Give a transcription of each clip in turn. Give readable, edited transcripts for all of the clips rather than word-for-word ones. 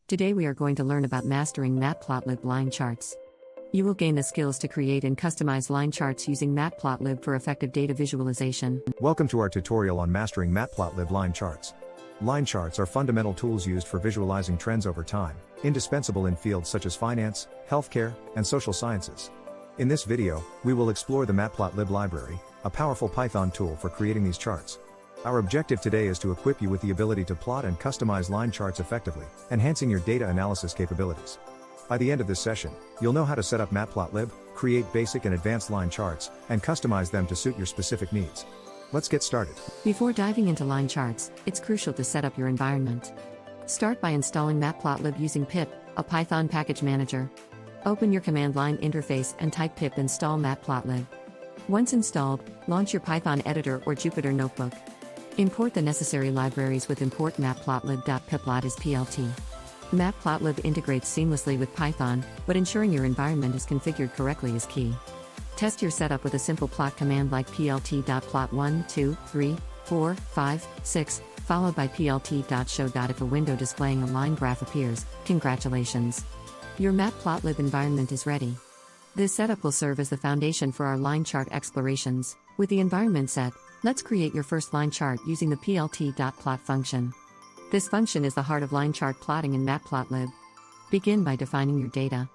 Today we are going to learn about mastering Matplotlib line charts. You will gain the skills to create and customize line charts using Matplotlib for effective data visualization. Welcome to our tutorial on mastering Matplotlib line charts. Line charts are fundamental tools used for visualizing trends over time, indispensable in fields such as finance, healthcare, and social sciences. In this video, we will explore the Matplotlib library, a powerful Python tool for creating these charts. Our objective today is to equip you with the ability to plot and customize line charts effectively, enhancing your data analysis capabilities. By the end of this session, you'll know how to set up Matplotlib, create basic and advanced line charts, and customize them to suit your specific needs. Let's get started. Before diving into line charts, it's crucial to set up your environment. Start by installing Matplotlib using pip, a Python package manager. Open your command line interface and type pip install Matplotlib. Once installed, launch your Python editor or Jupyter notebook. Import the necessary libraries with import matplotlib.plot as plt. Matplotlib integrates seamlessly with Python, but ensuring your environment is configured correctly is key. Test your setup with a simple plot command like plt.plot 1, 2, 3, 4, 5, 6, followed by plt.show. If a window displaying a line graph appears, congratulations! Your Matplotlib environment is ready. This setup will serve as the foundation for our line chart explorations. With the environment set, let's create your first line chart using the plt.plot function. This function is the heart of line chart plotting in Matplotlib. Begin by defining your data.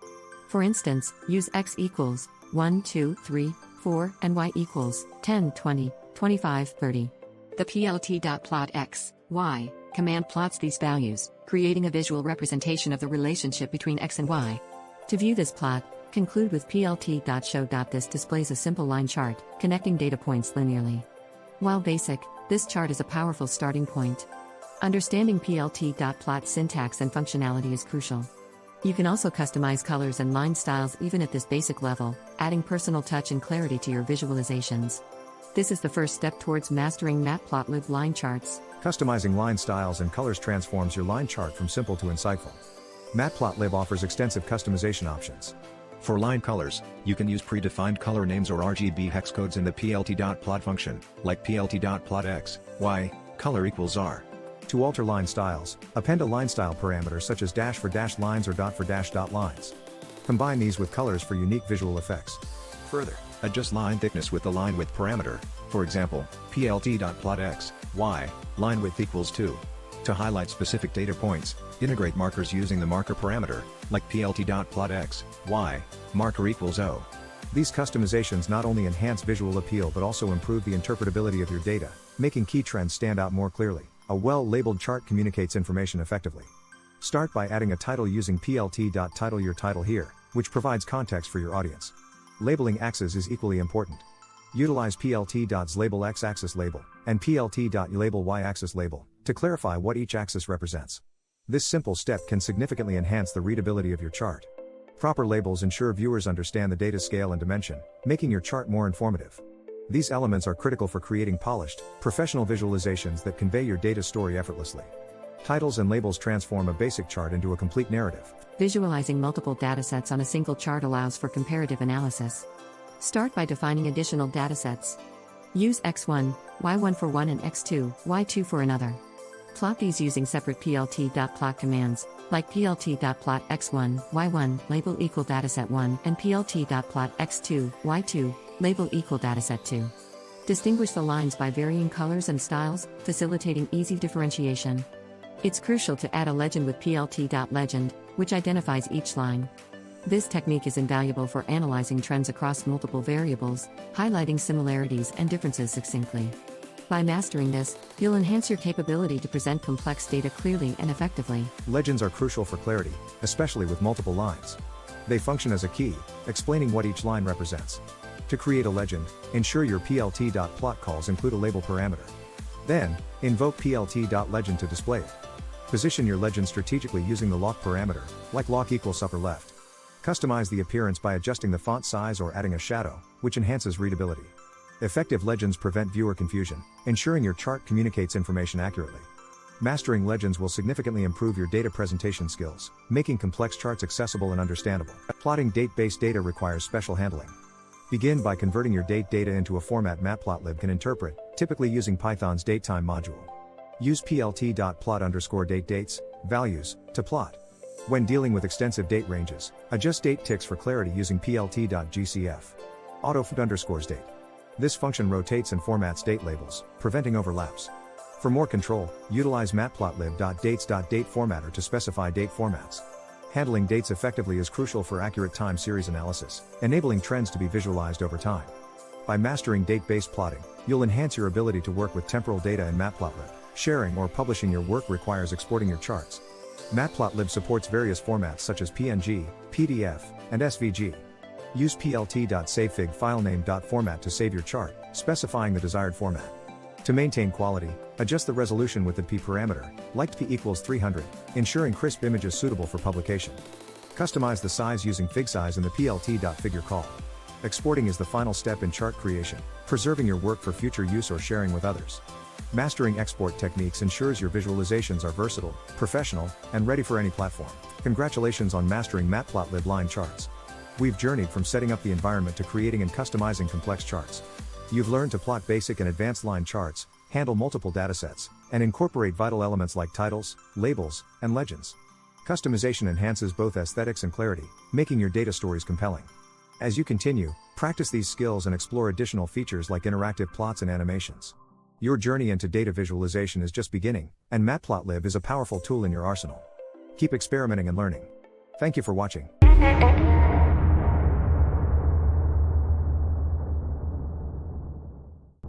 For instance, use x equals 1, 2, 3, 4, and y equals 10, 20, 25, 30. The plt.plot x, y command plots these values, creating a visual representation of the relationship between x and y. To view this plot, conclude with plt.show. This displays a simple line chart, connecting data points linearly. While basic, this chart is a powerful starting point. Understanding plt.plot syntax and functionality is crucial. You can also customize colors and line styles even at this basic level, adding personal touch and clarity to your visualizations. This is the first step towards mastering Matplotlib line charts. Customizing line styles and colors transforms your line chart from simple to insightful. Matplotlib offers extensive customization options. For line colors, you can use predefined color names or RGB hex codes in the plt.plot function, like plt.plot x, y, color equals r. To alter line styles, append a line style parameter such as dash for dash lines or dot for dash dot lines. Combine these with colors for unique visual effects. Further, adjust line thickness with the line width parameter, for example, plt.plot x, y, line width equals 2. To highlight specific data points, integrate markers using the marker parameter, like plt.plot x, y, marker equals O. These customizations not only enhance visual appeal but also improve the interpretability of your data, making key trends stand out more clearly. A well-labeled chart communicates information effectively. Start by adding a title using plt.title your title here, which provides context for your audience. Labeling axes is equally important. Utilize plt.label x-axis label and plt.label y-axis label to clarify what each axis represents. This simple step can significantly enhance the readability of your chart. Proper labels ensure viewers understand the data scale and dimension, making your chart more informative. These elements are critical for creating polished, professional visualizations that convey your data story effortlessly. Titles and labels transform a basic chart into a complete narrative. Visualizing multiple datasets on a single chart allows for comparative analysis. Start by defining additional datasets. Use x1, y1 for one and x2, y2 for another. Plot these using separate plt.plot commands, like plt.plot x1, y1, label equal dataset 1 and plt.plot x2, y2, label equal dataset 2. Distinguish the lines by varying colors and styles, facilitating easy differentiation. It's crucial to add a legend with plt.legend, which identifies each line. This technique is invaluable for analyzing trends across multiple variables, highlighting similarities and differences succinctly. By mastering this, you'll enhance your capability to present complex data clearly and effectively. Legends are crucial for clarity, especially with multiple lines. They function as a key, explaining what each line represents. To create a legend, ensure your plt.plot calls include a label parameter. Then, invoke plt.legend to display it. Position your legend strategically using the lock parameter, like lock equals upper left. Customize the appearance by adjusting the font size or adding a shadow, which enhances readability. Effective legends prevent viewer confusion, ensuring your chart communicates information accurately. Mastering legends will significantly improve your data presentation skills, making complex charts accessible and understandable. Plotting date-based data requires special handling. Begin by converting your date data into a format Matplotlib can interpret, typically using Python's datetime module. Use plt.plot_date dates, values, to plot. When dealing with extensive date ranges, adjust date ticks for clarity using plt.gcf. Auto_date. This function rotates and formats date labels, preventing overlaps. For more control, utilize matplotlib.dates.date formatter to specify date formats. Handling dates effectively is crucial for accurate time series analysis, enabling trends to be visualized over time. By mastering date-based plotting, you'll enhance your ability to work with temporal data in Matplotlib. Sharing or publishing your work requires exporting your charts. Matplotlib supports various formats such as PNG, PDF, and SVG. Use plt.savefig filename.format to save your chart, specifying the desired format. To maintain quality, adjust the resolution with the P parameter, like P equals 300, ensuring crisp images suitable for publication. Customize the size using fig size in the plt.figure call. Exporting is the final step in chart creation, preserving your work for future use or sharing with others. Mastering export techniques ensures your visualizations are versatile, professional, and ready for any platform. Congratulations on mastering Matplotlib Line Charts. We've journeyed from setting up the environment to creating and customizing complex charts. You've learned to plot basic and advanced line charts, handle multiple datasets, and incorporate vital elements like titles, labels, and legends. Customization enhances both aesthetics and clarity, making your data stories compelling. As you continue, practice these skills and explore additional features like interactive plots and animations. Your journey into data visualization is just beginning, and Matplotlib is a powerful tool in your arsenal. Keep experimenting and learning. Thank you for watching.